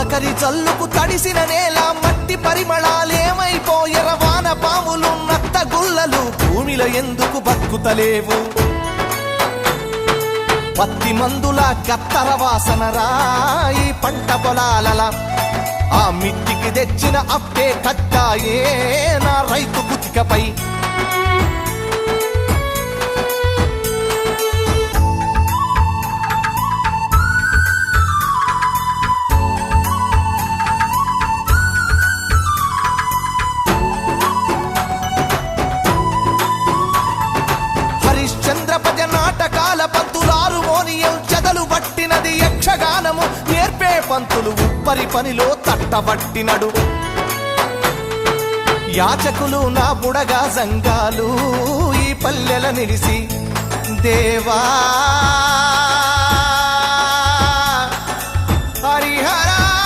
తొలకరి జల్లుకు తడిసిన నేల మట్టి పరిమళాలేమైపోయెర వాన పాములు నత్త గుల్లలు భూమిలో ఎందుకు బతుకుతలేవు పత్తి మందుల కత్తర వాసన రాయి పంట పొలాలల ఆ మిట్టికి తెచ్చిన అప్పే కట్టాయే నా రైతు కుతికపై హరిశ్చంద్రపజ నాటకాల పంతులారు మోనియం చెదలు పట్టినది యక్షగానము నేర్పే పంతులు ఉప్పరి పనిలో తట్టబట్టినడు యాచకులు నా బుడగా సంఘాలు ఈ పల్లెల నిలిసి దేవా